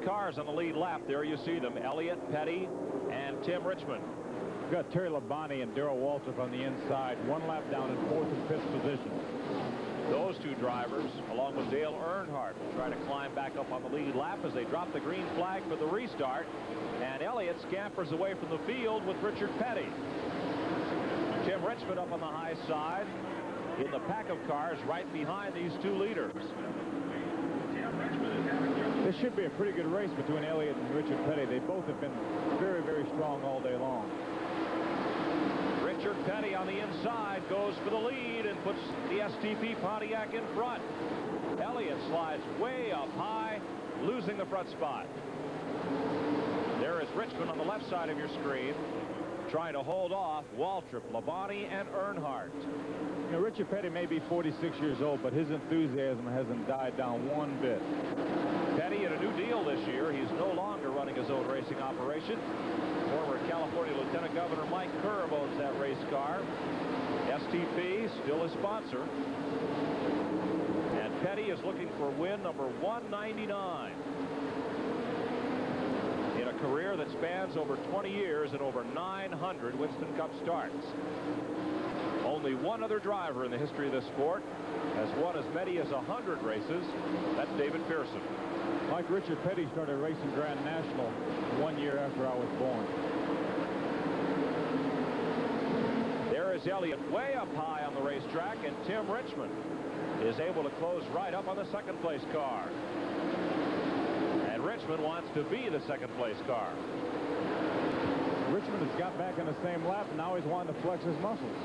cars on the lead lap. There you see them, Elliott, Petty, and Tim Richmond. We've got Terry Labonte and Darrell Waltrip on the inside, 1 lap down in 4th and 5th position. Those two drivers, along with Dale Earnhardt, will try to climb back up on the lead lap as they drop the green flag for the restart. And Elliott scampers away from the field with Richard Petty. Tim Richmond up on the high side in the pack of cars right behind these two leaders. This should be a pretty good race between Elliott and Richard Petty. They both have been very, very strong all day long. Richard Petty on the inside goes for the lead and puts the STP Pontiac in front. Elliott slides way up high, losing the front spot. There is Richmond on the left side of your screen, trying to hold off Waltrip, Labonte, and Earnhardt. You know, Richard Petty may be 46 years old, but his enthusiasm hasn't died down one bit. Petty in a new deal this year. He's no longer running his own racing operation. Former California Lieutenant Governor Mike Curb owns that race car. STP still his sponsor. And Petty is looking for win number 199. In a career that spans over 20 years and over 900 Winston Cup starts. Only one other driver in the history of this sport has won as many as 100 races. That's David Pearson. Like Richard Petty started racing Grand National 1 year after I was born. There is Elliott way up high on the racetrack, and Tim Richmond is able to close right up on the second place car. And Richmond wants to be the second place car. Richmond has got back in the same lap, and now he's wanting to flex his muscles.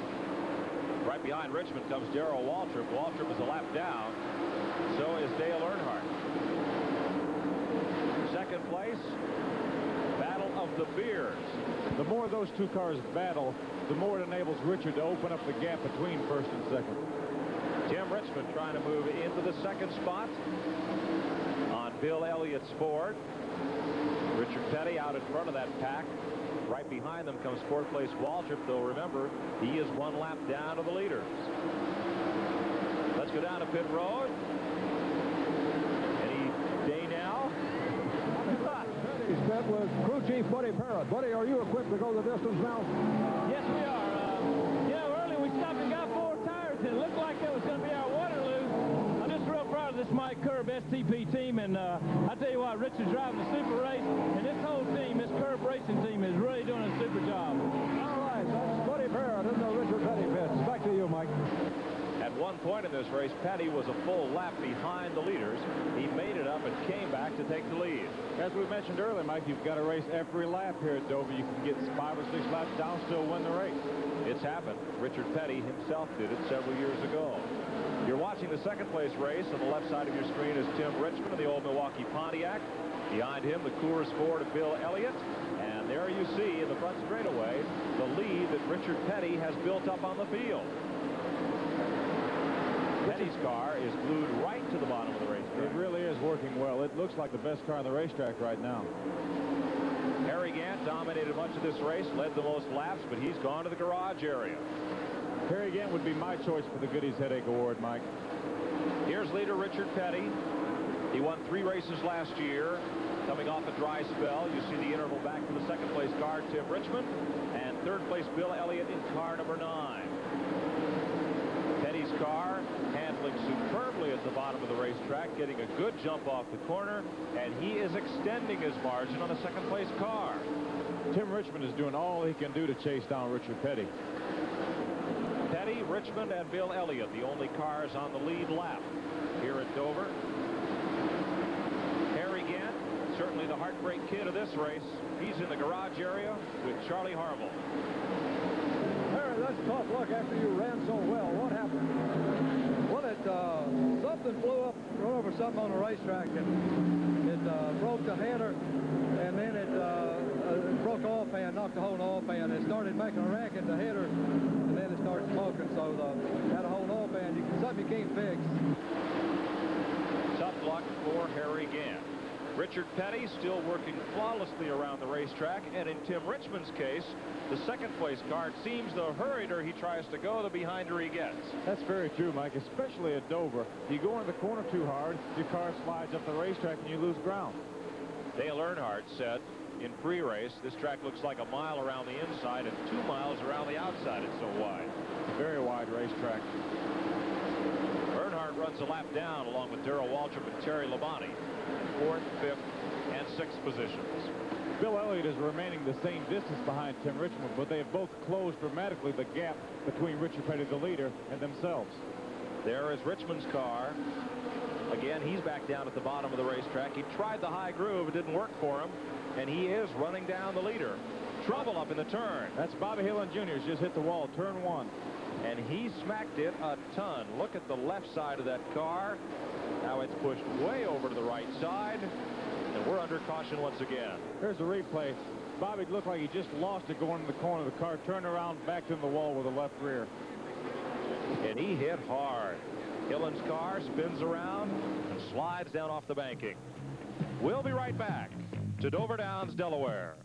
Right behind Richmond comes Darrell Waltrip. Waltrip is a lap down. So is Dale Earnhardt. Second place, battle of the Beers. The more those two cars battle, the more it enables Richard to open up the gap between first and second. Tim Richmond trying to move into the second spot on Bill Elliott's Ford. Richard Petty out in front of that pack. Right behind them comes 4th place Waltrip, though remember, he is 1 lap down to the leaders. Let's go down to pit road. Any day now? His pit was crew chief Buddy Parrott. Buddy, are you equipped to go the distance now? Yes, we are. Early we stopped and got 4 tires, and it looked like that was going to be our Waterloo. I'm just real proud of this Mike Curb STP team, and I tell you what, Richard's driving a super race, and this whole team, this Curb racing team, is really doing a super job. All right, that's Buddy Parrott in the Richard Petty pits. Back to you, Mike. At one point in this race, Petty was a full lap behind the leaders. He made it up and came back to take the lead. As we mentioned earlier, Mike, you've got to race every lap here at Dover. You can get 5 or 6 laps down, still win the race. It's happened. Richard Petty himself did it several years ago. You're watching the second place race. On the left side of your screen is Tim Richmond of the old Milwaukee Pontiac. Behind him, the Coors Ford of Bill Elliott. And there you see in the front straightaway the lead that Richard Petty has built up on the field. Petty's car is glued right to the bottom of the racetrack. It really is working well. It looks like the best car on the racetrack right now. Harry Gant dominated much of this race, led the most laps, but he's gone to the garage area. Harry Gant would be my choice for the Goodies Headache Award, Mike. Here's leader Richard Petty. He won 3 races last year. Coming off a dry spell, you see the interval back to the second place car, Tim Richmond, and third place Bill Elliott in car number 9. Petty's car handling superbly at the bottom of the racetrack, getting a good jump off the corner, and he is extending his margin on the second place car. Tim Richmond is doing all he can do to chase down Richard Petty. Petty, Richmond, and Bill Elliott, the only cars on the lead lap here at Dover. Harry Gant, certainly the heartbreak kid of this race. He's in the garage area with Charlie Harville. Harry, that's a tough luck after you ran so well. What happened? Well, something flew up over something on the racetrack, and it broke the header, and then it broke oil pan, knocked the whole oil pan. It started making a racket, the header, and then it started smoking. So had a whole oil pan. Something you can't fix. Tough luck for Harry Gant. Richard Petty still working flawlessly around the racetrack, and in Tim Richmond's case, the second place car, it seems the hurrieder he tries to go, the behinder he gets. That's very true, Mike, especially at Dover. You go into the corner too hard, your car slides up the racetrack and you lose ground. Dale Earnhardt said in pre-race, this track looks like a mile around the inside and 2 miles around the outside. It's so wide. Very wide racetrack. Earnhardt runs a lap down along with Darrell Waltrip and Terry Labonte in 4th, 5th, and 6th positions. Bill Elliott is remaining the same distance behind Tim Richmond, but they have both closed dramatically the gap between Richard Petty, the leader, and themselves. There is Richmond's car. Again, he's back down at the bottom of the racetrack. He tried the high groove. It didn't work for him, and he is running down the leader. Trouble up in the turn. That's Bobby Hillin Jr. has just hit the wall, turn 1. And he smacked it a ton. Look at the left side of that car. Now it's pushed way over to the right side, and we're under caution once again. Here's a replay. Bobby looked like he just lost it going in the corner of the car, turned around, backed in the wall with the left rear. And he hit hard. Hillen's car spins around and slides down off the banking. We'll be right back to Dover Downs, Delaware.